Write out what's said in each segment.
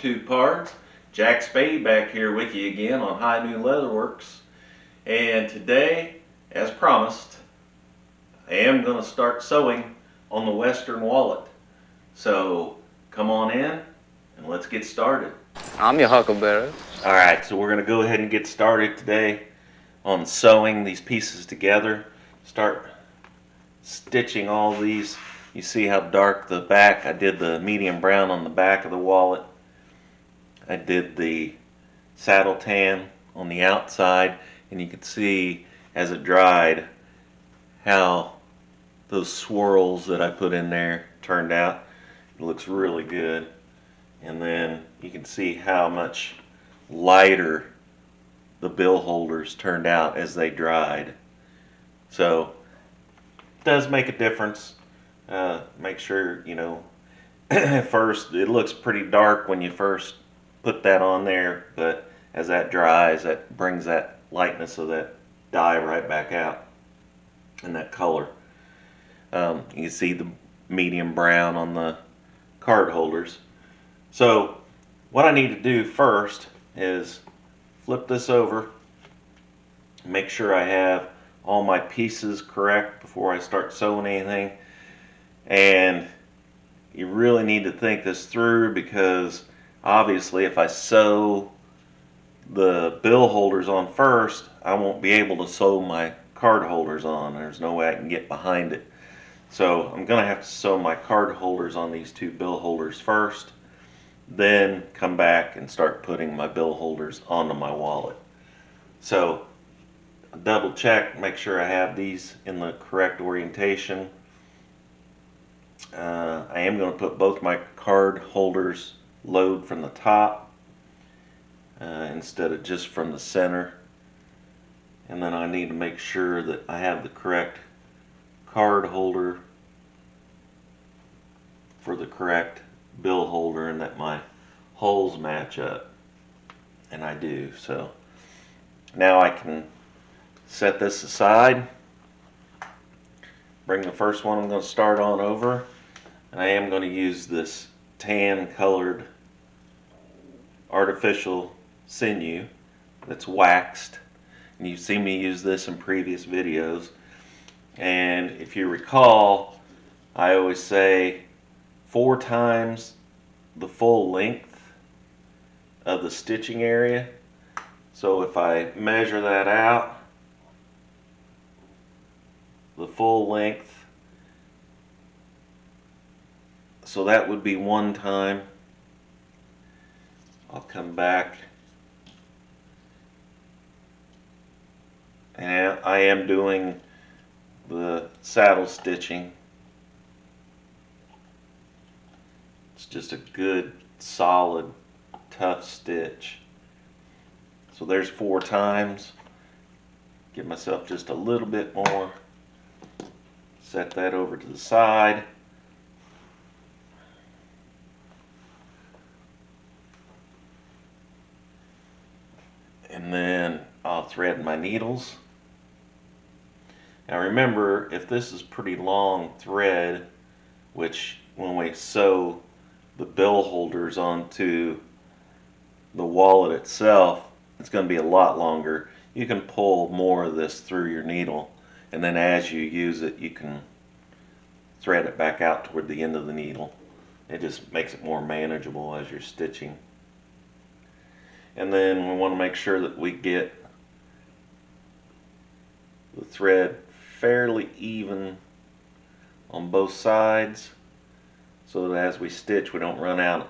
YouTube parts. Jack Spade back here with you again on High Noon Leatherworks. And today, as promised, I am going to start sewing on the Western wallet. So come on in and let's get started. I'm your huckleberry. Alright, so we're going to go ahead and get started today on sewing these pieces together. Start stitching all these. You see how dark the back. I did the medium brown on the back of the wallet. I did the saddle tan on the outside, and you can see as it dried how those swirls that I put in there turned out. It looks really good. And then you can see how much lighter the bill holders turned out as they dried. So it does make a difference. Make sure, at first it looks pretty dark when you first put that on there, but as that dries, that brings that lightness of that dye right back out and that color. You can see the medium brown on the card holders. So what I need to do first is flip this over, make sure I have all my pieces correct before I start sewing anything. And you really need to think this through, because obviously if I sew the bill holders on first, I won't be able to sew my card holders on. There's no way I can get behind it. So I'm going to have to sew my card holders on these two bill holders first, then come back and start putting my bill holders onto my wallet. So double check, make sure I have these in the correct orientation. I am going to put both my card holders load from the top instead of just from the center. And then I need to make sure that I have the correct card holder for the correct bill holder and that my holes match up. And I do. So now I can set this aside. Bring the first one I'm going to start on over, and I am going to use this tan colored artificial sinew that's waxed, and you've seen me use this in previous videos. And if you recall, I always say 4 times the full length of the stitching area. So if I measure that out, the full length, so that would be 1 time. I'll come back, and I am doing the saddle stitching. It's just a good, solid, tough stitch. So there's 4 times. Give myself just a little bit more. Set that over to the side. And then I'll thread my needles. Now remember, if this is pretty long thread, which when we sew the bill holders onto the wallet itself, it's going to be a lot longer. You can pull more of this through your needle, and then as you use it, you can thread it back out toward the end of the needle. It just makes it more manageable as you're stitching. And then we want to make sure that we get the thread fairly even on both sides, so that as we stitch we don't run out of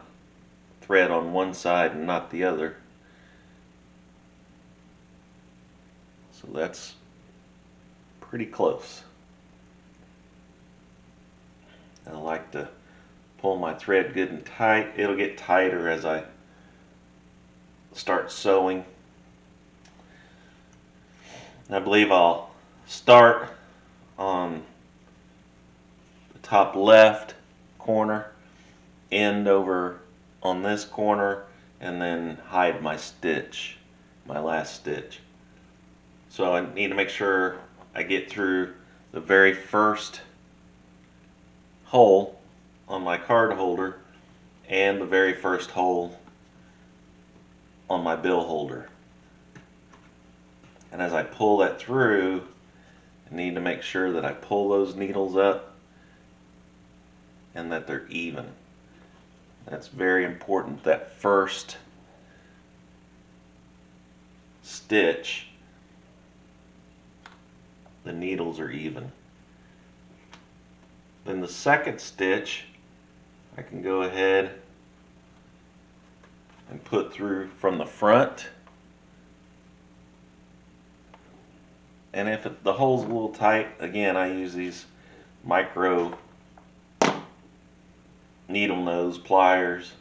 thread on one side and not the other. So that's pretty close. I like to pull my thread good and tight. It'll get tighter as I start sewing. And I believe I'll start on the top left corner, end over on this corner, and then hide my stitch, my last stitch. So I need to make sure I get through the very first hole on my card holder and the very first hole on my bill holder. And as I pull that through, I need to make sure that I pull those needles up and that they're even. That's very important. That first stitch, the needles are even. Then the second stitch, I can go ahead and put through from the front. And if the hole's a little tight, again, I use these micro needle nose pliers.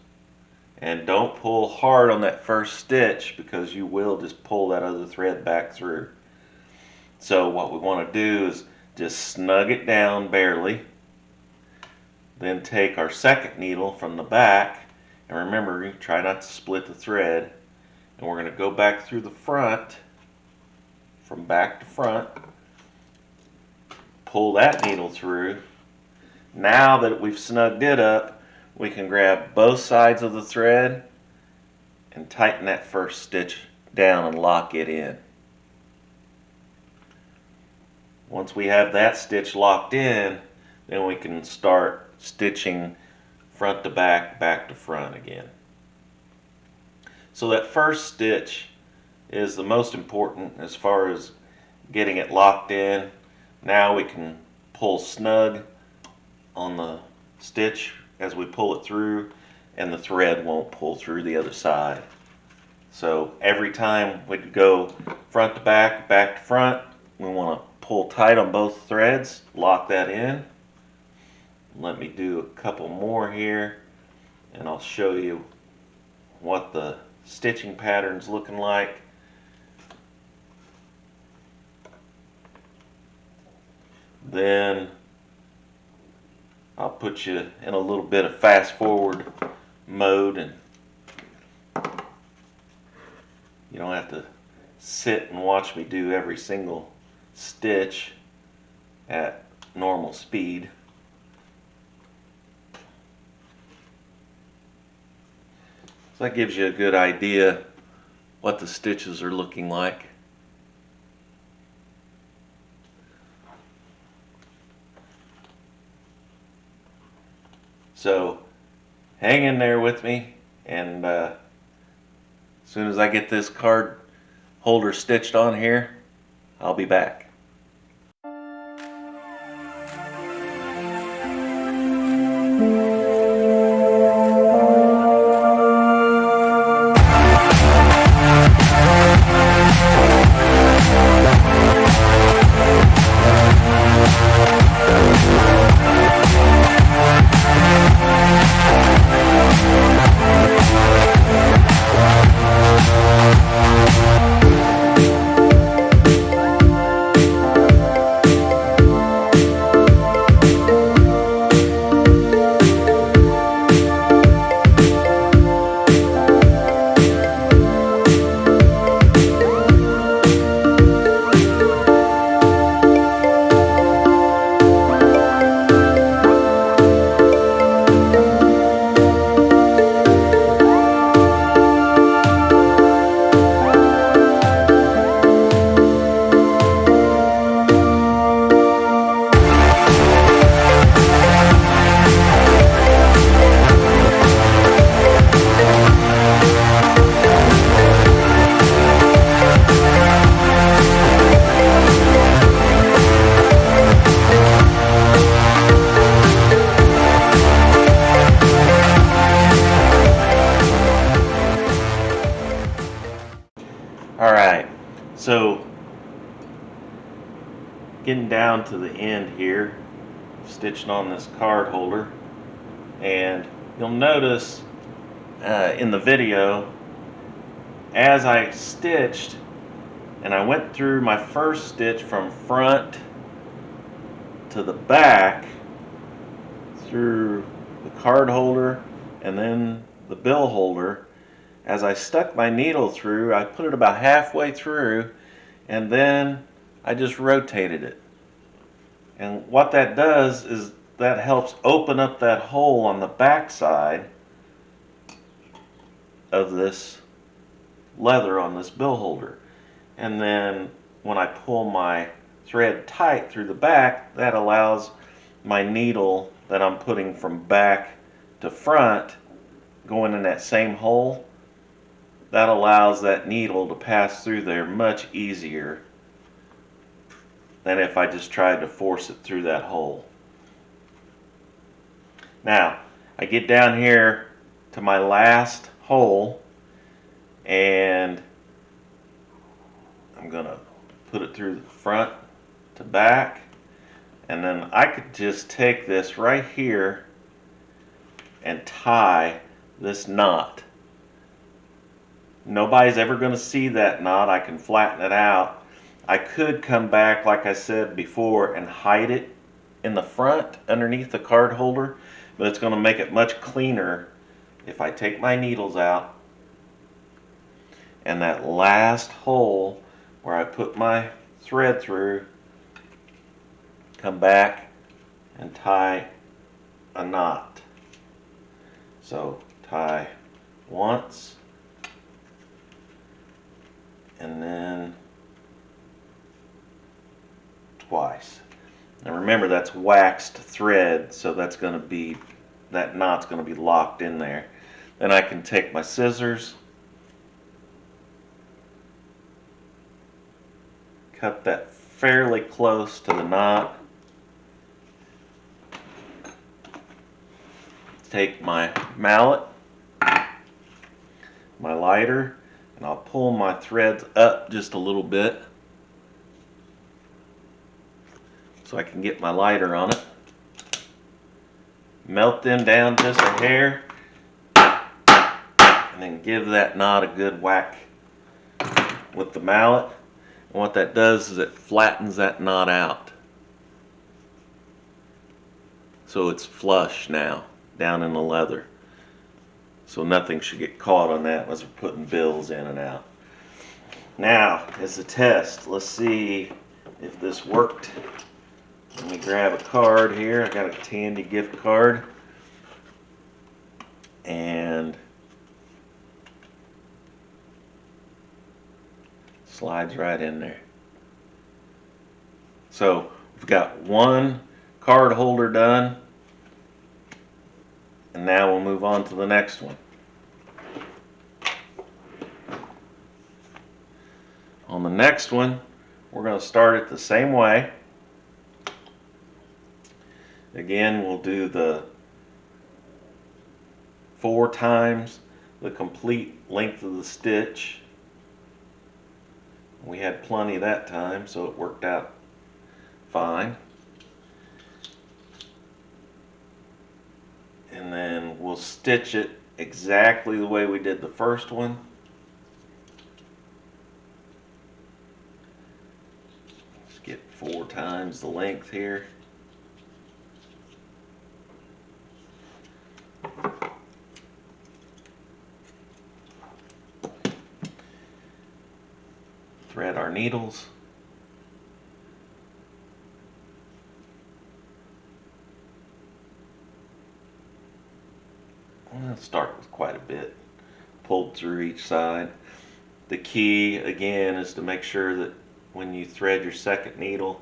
And don't pull hard on that first stitch because you will just pull that other thread back through. So what we want to do is just snug it down barely. Then take our second needle from the back, and remember, you try not to split the thread. And we're going to go back through the front, from back to front, pull that needle through. Now that we've snugged it up, we can grab both sides of the thread and tighten that first stitch down and lock it in. Once we have that stitch locked in, then we can start stitching front to back, back to front again. So that first stitch is the most important as far as getting it locked in. Now we can pull snug on the stitch as we pull it through, and the thread won't pull through the other side. So every time we go front to back, back to front, we want to pull tight on both threads, lock that in. Let me do a couple more here, and I'll show you what the stitching pattern's looking like. Then I'll put you in a little bit of fast forward mode, and you don't have to sit and watch me do every single stitch at normal speed. So that gives you a good idea what the stitches are looking like. So hang in there with me, and as soon as I get this card holder stitched on here, I'll be back. Alright, so getting down to the end here, stitching on this card holder, and you'll notice in the video, as I stitched and I went through my first stitch from front to the back through the card holder and then the bill holder, as I stuck my needle through, I put it about halfway through, and then I just rotated it. And what that does is that helps open up that hole on the back side of this leather on this bill holder. And then when I pull my thread tight through the back, that allows my needle that I'm putting from back to front going in that same hole. That allows that needle to pass through there much easier than if I just tried to force it through that hole. Now, I get down here to my last hole and I'm gonna put it through the front to back, and then I could just take this right here and tie this knot. Nobody's ever going to see that knot. I can flatten it out. I could come back, like I said before, and hide it in the front underneath the card holder, but it's going to make it much cleaner if I take my needles out and that last hole where I put my thread through, come back and tie a knot. So tie once, and then twice. And remember, that's waxed thread, so that's going to be, that knot's going to be locked in there. Then I can take my scissors, cut that fairly close to the knot, take my mallet, my lighter, and I'll pull my threads up just a little bit so I can get my lighter on it. Melt them down just a hair, and then give that knot a good whack with the mallet. And what that does is it flattens that knot out, so it's flush now down in the leather. So nothing should get caught on that unless we're putting bills in and out. Now, as a test, let's see if this worked. Let me grab a card here. I got a Tandy gift card. And slides right in there. So we've got one card holder done. And now we'll move on to the next one. On the next one, we're going to start it the same way. Again, we'll do the 4 times the complete length of the stitch. We had plenty that time, so it worked out fine. And then we'll stitch it exactly the way we did the first one. Let's get 4 times the length here. Thread our needles. Let's start with quite a bit pulled through each side. The key again is to make sure that when you thread your second needle,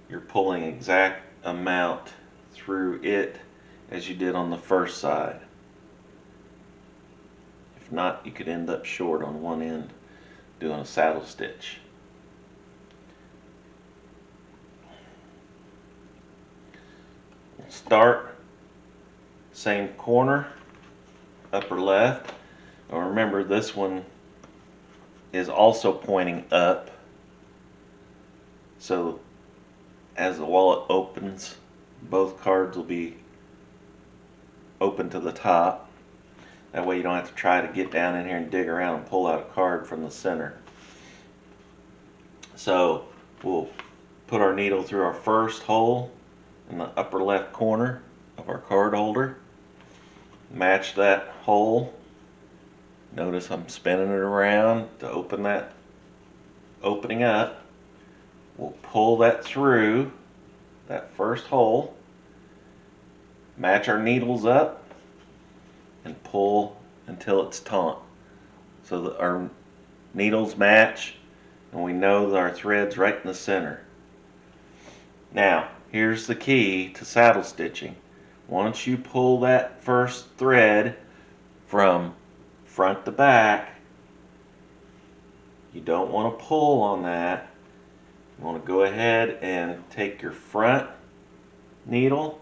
you're pulling exact amount through it as you did on the first side. If not, you could end up short on one end doing a saddle stitch. Start same corner, upper left. Now remember, this one is also pointing up, so as the wallet opens, both cards will be open to the top. That way you don't have to try to get down in here and dig around and pull out a card from the center. So we'll put our needle through our first hole in the upper left corner of our card holder. Match that hole. Notice I'm spinning it around to open that opening up. We'll pull that through that first hole, match our needles up, and pull until it's taut, so that our needles match, and we know that our thread's right in the center. Now, here's the key to saddle stitching. Once you pull that first thread from front to back, you don't want to pull on that. You want to go ahead and take your front needle,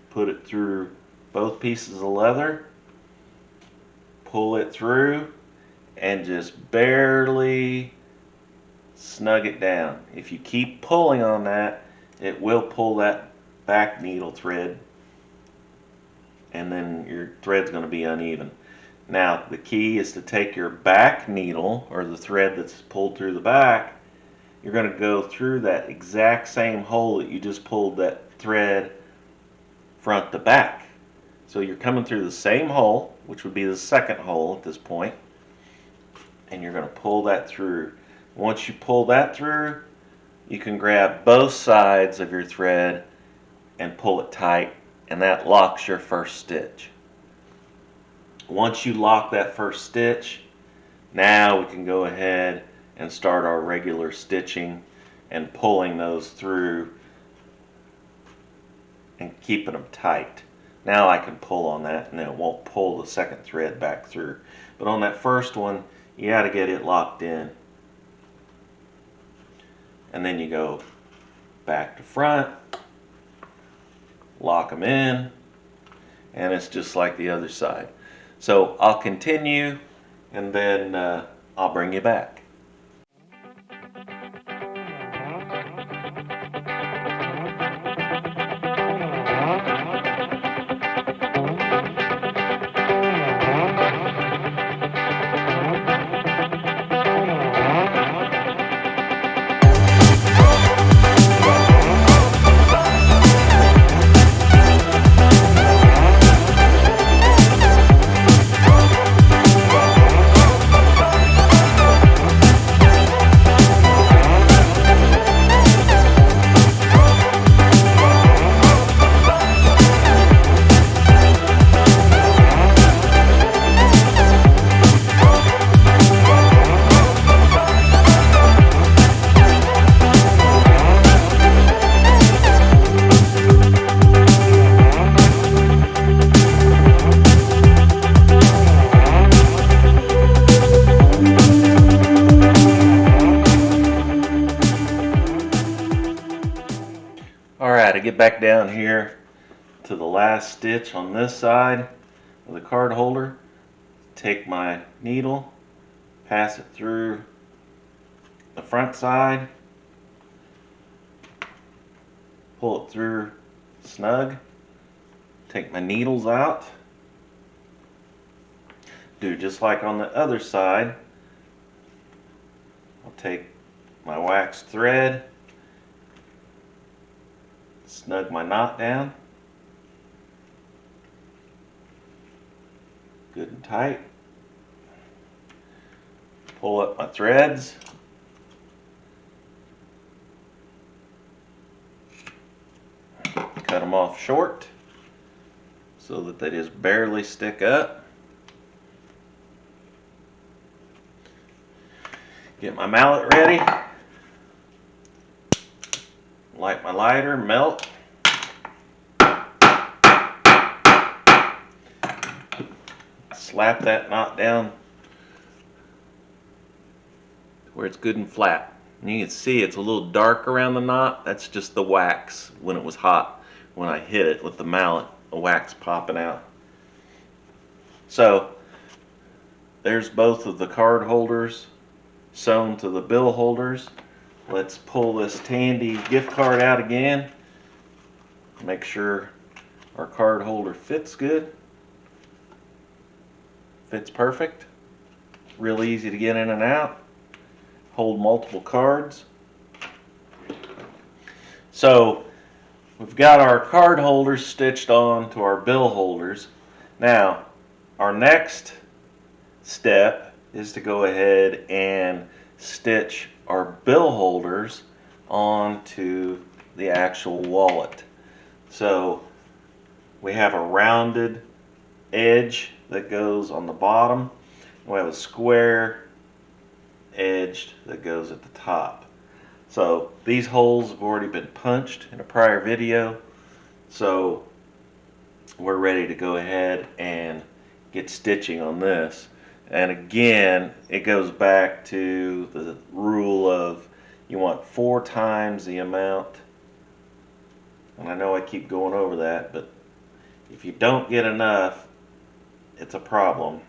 put it through both pieces of leather, pull it through, and just barely snug it down. If you keep pulling on that, it will pull that back needle thread, and then your thread's going to be uneven. Now, the key is to take your back needle, or the thread that's pulled through the back, you're going to go through that exact same hole that you just pulled that thread front to back. So you're coming through the same hole, which would be the second hole at this point, and you're going to pull that through. Once you pull that through, you can grab both sides of your thread and pull it tight, and that locks your first stitch. Once you lock that first stitch, now we can go ahead and start our regular stitching and pulling those through and keeping them tight. Now I can pull on that and it won't pull the second thread back through. But on that first one, you got to get it locked in. And then you go back to front, lock them in, and it's just like the other side. So I'll continue, and then I'll bring you back. Alright, I get back down here to the last stitch on this side of the card holder. Take my needle, pass it through the front side, pull it through snug, take my needles out, do just like on the other side. I'll take my waxed thread, snug my knot down, good and tight, pull up my threads, cut them off short so that they just barely stick up. Get my mallet ready, light my lighter, melt, slap that knot down where it's good and flat. And you can see it's a little dark around the knot. That's just the wax when it was hot. When I hit it with the mallet, the wax popping out. So there's both of the card holders sewn to the bill holders. Let's pull this Tandy gift card out again. Make sure our card holder fits good. Fits perfect. Real easy to get in and out. Hold multiple cards. So we've got our card holders stitched on to our bill holders. Now our next step is to go ahead and stitch our bill holders onto the actual wallet. So we have a rounded edge that goes on the bottom, we have a square edge that goes at the top. So these holes have already been punched in a prior video, so we're ready to go ahead and get stitching on this. And again, it goes back to the rule of you want 4 times the amount. And I know I keep going over that, but if you don't get enough, it's a problem.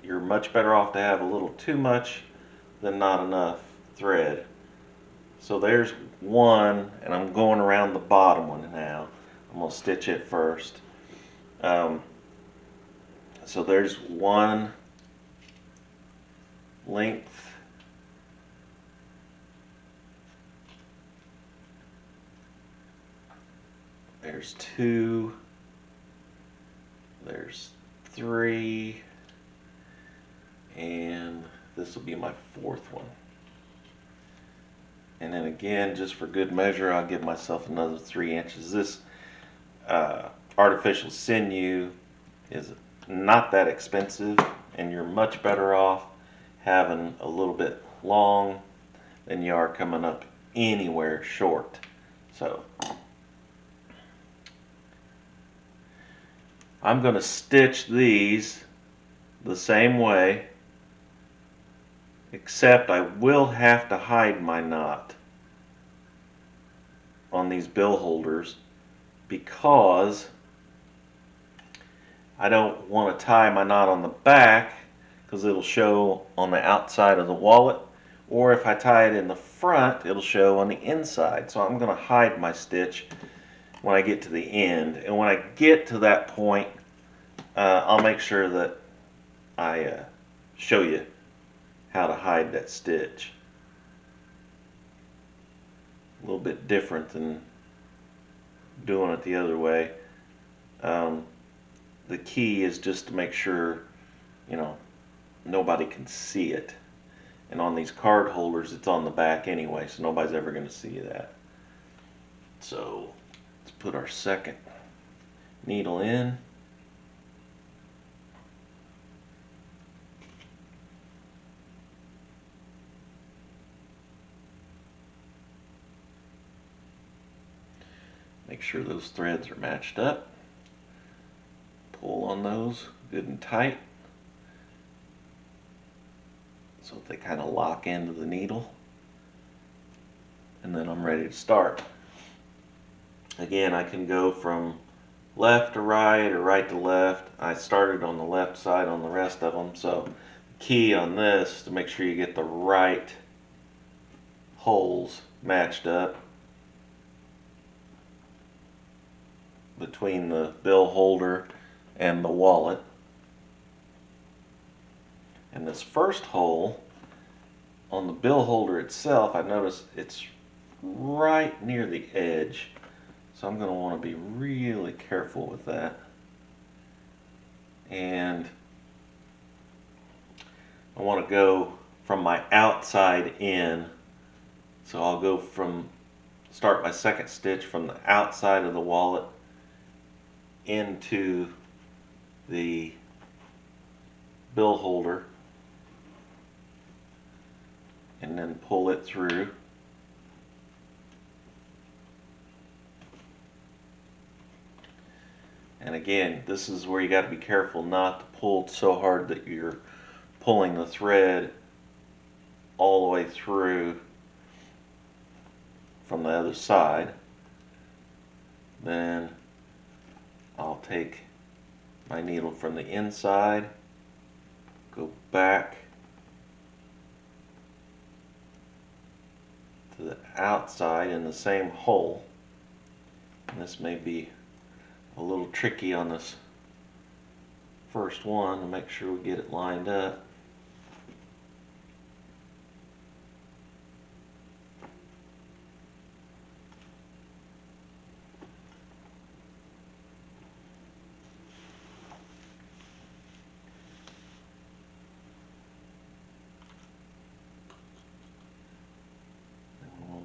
You're much better off to have a little too much than not enough thread. So there's one, and I'm going around the bottom one now. I'm going to stitch it first. So there's one length. There's 2. There's 3. And this will be my 4th one. And then again, just for good measure, I'll give myself another 3 inches. This artificial sinew is not that expensive, and you're much better off having a little bit long than you are coming up anywhere short. So I'm going to stitch these the same way, except I will have to hide my knot on these bill holders because I don't want to tie my knot on the back because it'll show on the outside of the wallet, or if I tie it in the front, it'll show on the inside. So I'm going to hide my stitch when I get to the end, and when I get to that point, I'll make sure that I show you how to hide that stitch. A little bit different than doing it the other way. The key is just to make sure, you know, nobody can see it. And on these card holders, it's on the back anyway, so nobody's ever going to see that. So let's put our second needle in. Make sure those threads are matched up. Pull on those good and tight so that they kind of lock into the needle. And then I'm ready to start. Again, I can go from left to right or right to left. I started on the left side on the rest of them, so the key on this is to make sure you get the right holes matched up between the bill holder and the wallet. And this first hole on the bill holder itself, I notice it's right near the edge, so I'm going to want to be really careful with that. And I want to go from my outside in, so I'll go from start my second stitch from the outside of the wallet into the bill holder and then pull it through. And again, this is where you got to be careful not to pull so hard that you're pulling the thread all the way through from the other side. Then I'll take my needle from the inside, go back to the outside in the same hole. And this may be a little tricky on this first one to make sure we get it lined up.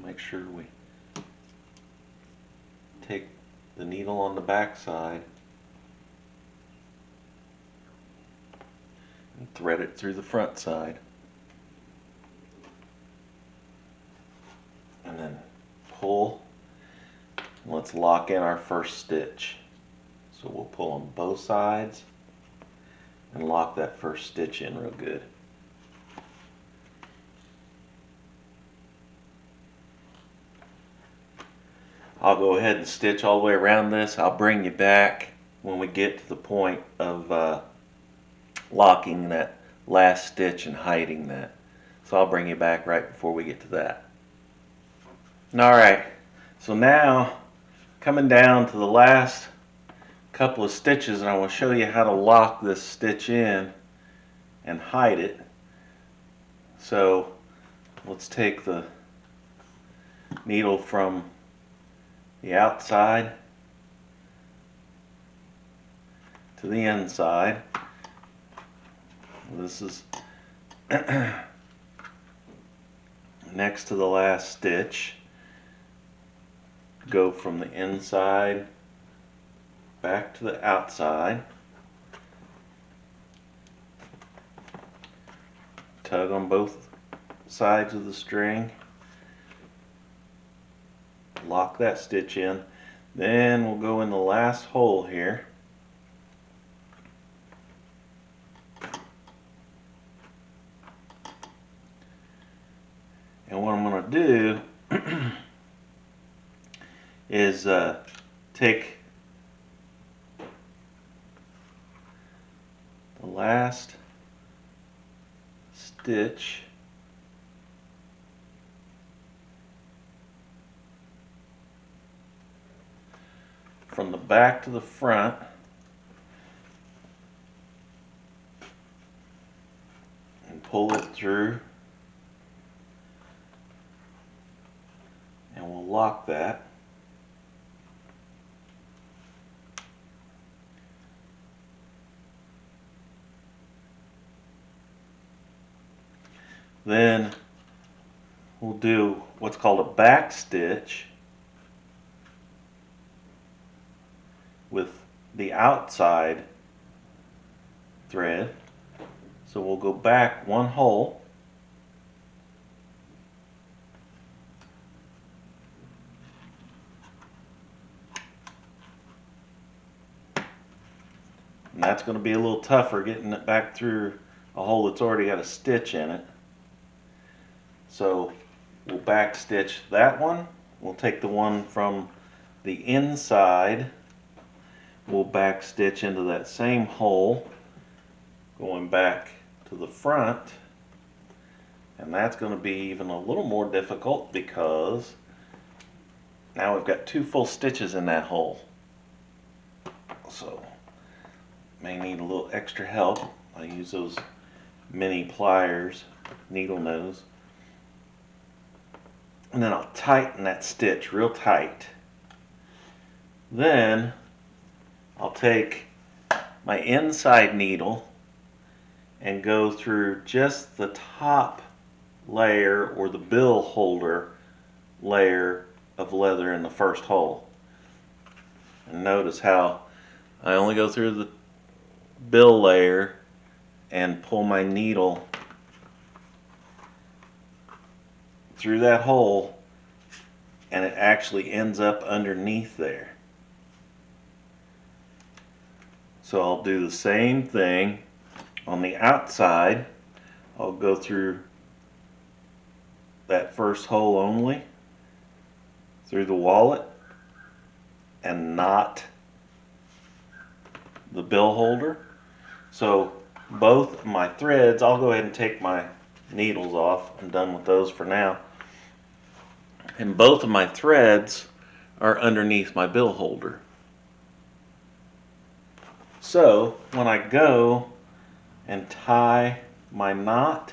Make sure we take the needle on the back side thread it through the front side. And then pull. Let's lock in our first stitch. So we'll pull on both sides and lock that first stitch in real good. I'll go ahead and stitch all the way around this. I'll bring you back when we get to the point of locking that last stitch and hiding that. So I'll bring you back right before we get to that. Alright, so now coming down to the last couple of stitches, and I will show you how to lock this stitch in and hide it. So let's take the needle from the outside to the inside. This is next to the last stitch. Go from the inside back to the outside. Tug on both sides of the string. Lock that stitch in. Then we'll go in the last hole here. And what I'm going to do is take the last stitch from the back to the front, and pull it through, and we'll lock that. Then we'll do what's called a back stitch with the outside thread. So we'll go back one hole, and that's going to be a little tougher getting it back through a hole that's already got a stitch in it. So we'll back stitch that one. We'll take the one from the inside, we'll back stitch into that same hole, going back to the front, and that's going to be even a little more difficult because now we've got 2 full stitches in that hole. So may need a little extra help. I use those mini pliers, needle nose. And then I'll tighten that stitch real tight. Then I'll take my inside needle and go through just the top layer or the bill holder layer of leather in the first hole. And notice how I only go through the bill layer and pull my needle through that hole, and it actually ends up underneath there. So I'll do the same thing on the outside. I'll go through that first hole only, through the wallet, and not the bill holder. So both my threads, I'll go ahead and take my needles off. I'm done with those for now. And both of my threads are underneath my bill holder. So when I go and tie my knot,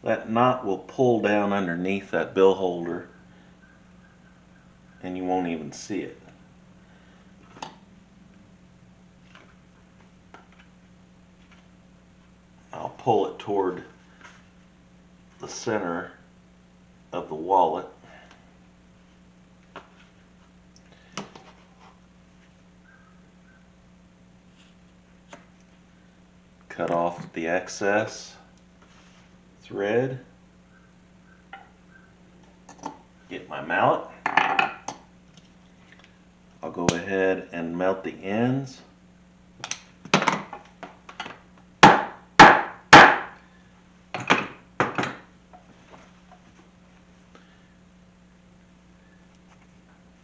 that knot will pull down underneath that bill holder and you won't even see it. I'll pull it toward the center of the wallet. cut off the excess thread, get my mallet. I'll go ahead and melt the ends.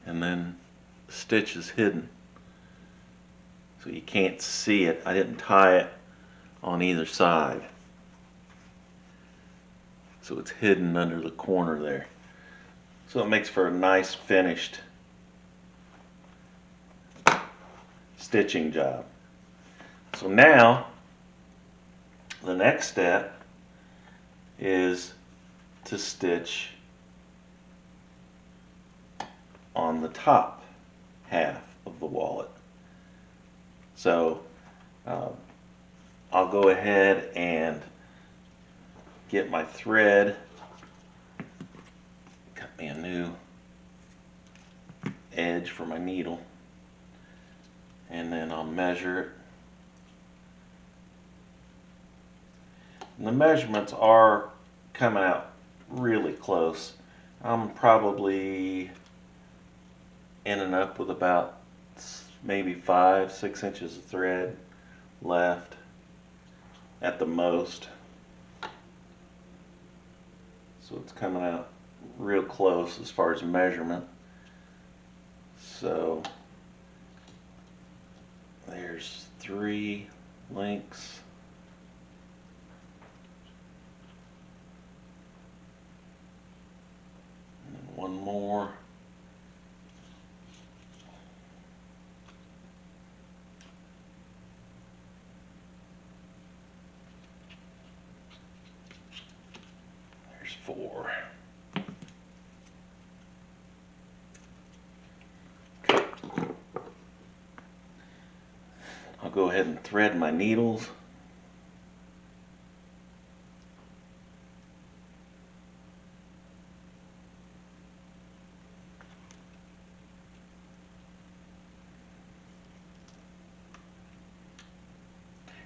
And then the stitch is hidden, so you can't see it. I didn't tie it on either side, so it's hidden under the corner there. So it makes for a nice finished stitching job. So now the next step is to stitch on the top half of the wallet. So I'll go ahead and get my thread, cut me a new edge for my needle, and then I'll measure it. And the measurements are coming out really close. I'm probably ending up with about maybe 5-6 inches of thread left at the most. So it's coming out real close as far as measurement. So there's 3 links. And then one more. There's 4. Okay. I'll go ahead and thread my needles.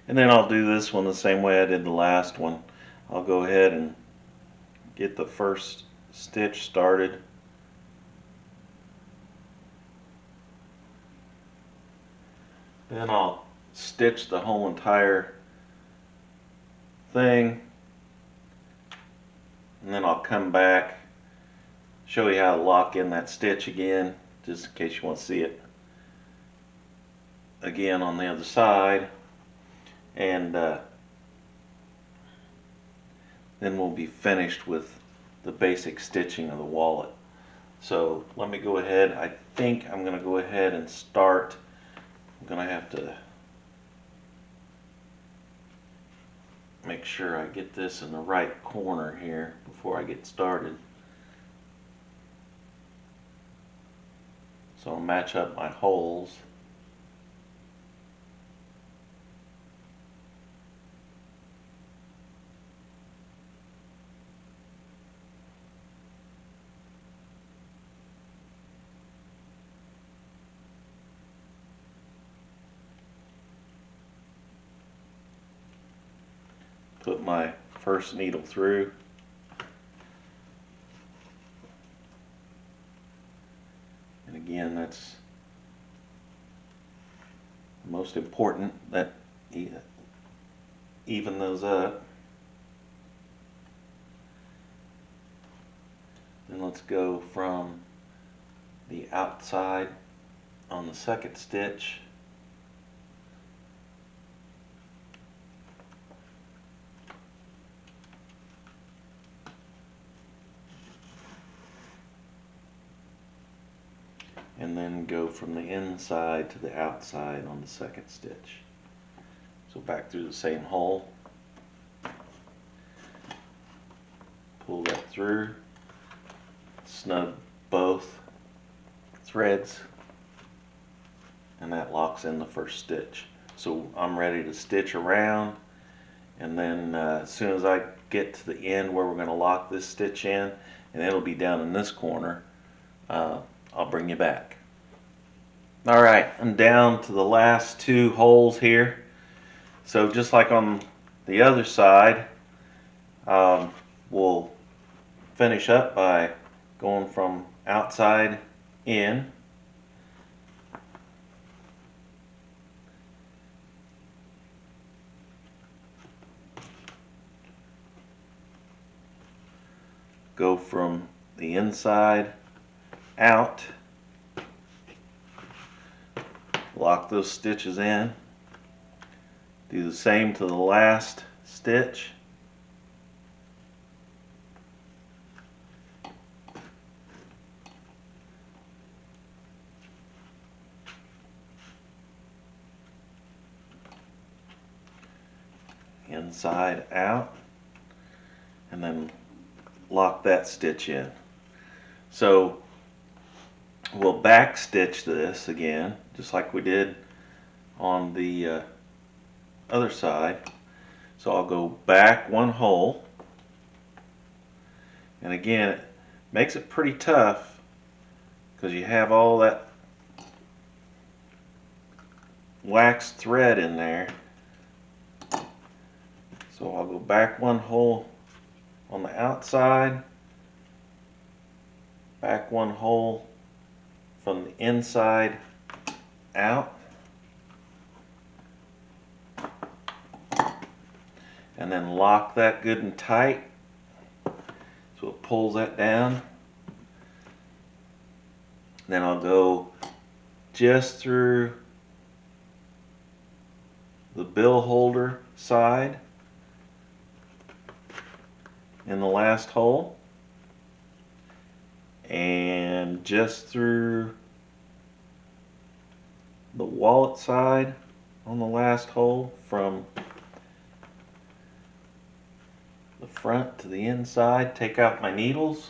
And then I'll do this one the same way I did the last one. I'll go ahead and get the first stitch started. Then I'll stitch the whole entire thing. And then I'll come back, show you how to lock in that stitch again, just in case you want to see it again on the other side. And then we'll be finished with the basic stitching of the wallet. So let me go ahead. I think I'm going to go ahead and start. I'm going to have to make sure I get this in the right corner here before I get started. So I'll match up my holes. Put my first needle through. And again, that's most important, that even those up. Then let's go from the outside on the second stitch. And then go from the inside to the outside on the second stitch. So back through the same hole. Pull that through. Snug both threads. And that locks in the first stitch. So I'm ready to stitch around. And then as soon as I get to the end where we're going to lock this stitch in, and it'll be down in this corner, I'll bring you back. Alright, I'm down to the last 2 holes here. So just like on the other side, we'll finish up by going from outside in. Go from the inside out. Lock those stitches in. Do the same to the last stitch. Inside out, and then lock that stitch in. So we'll back stitch this again, just like we did on the other side. So I'll go back one hole, and again it makes it pretty tough because you have all that waxed thread in there. So I'll go back one hole on the outside, back one hole from the inside out, and then lock that good and tight so it pulls that down. Then I'll go just through the bill holder side in the last hole, and just through the wallet side on the last hole, from the front to the inside. Take out my needles,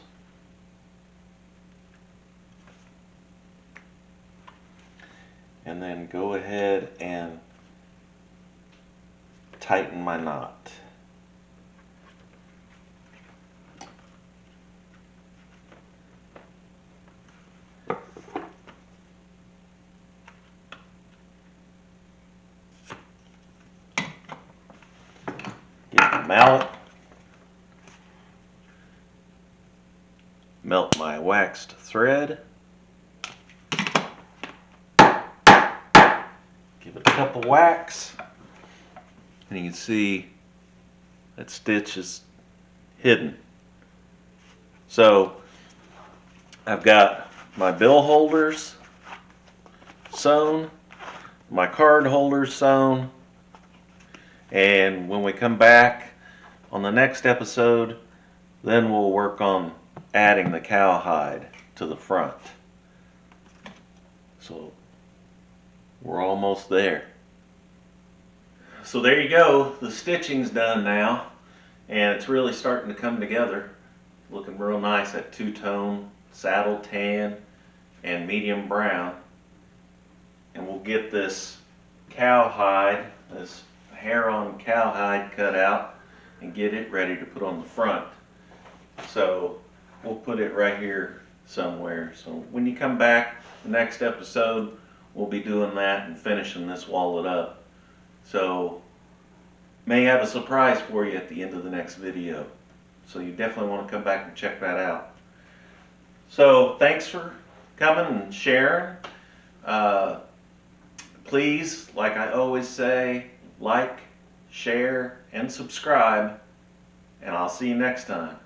and then go ahead and tighten my knot. Get the mallet, melt my waxed thread, give it a cup of wax, and you can see that stitch is hidden. So I've got my bill holders sewn, my card holders sewn, and when we come back on the next episode, then we'll work on adding the cowhide to the front. So we're almost there. So there you go, the stitching's done now, and it's really starting to come together. Looking real nice, that two-tone saddle tan and medium brown. And we'll get this cowhide, this hair-on cowhide cut out, and get it ready to put on the front. So we'll put it right here somewhere. So when you come back the next episode, we'll be doing that and finishing this wallet up. So may have a surprise for you at the end of the next video. So you definitely want to come back and check that out. So thanks for coming and sharing. Please, like I always say, like, share, and subscribe, and I'll see you next time.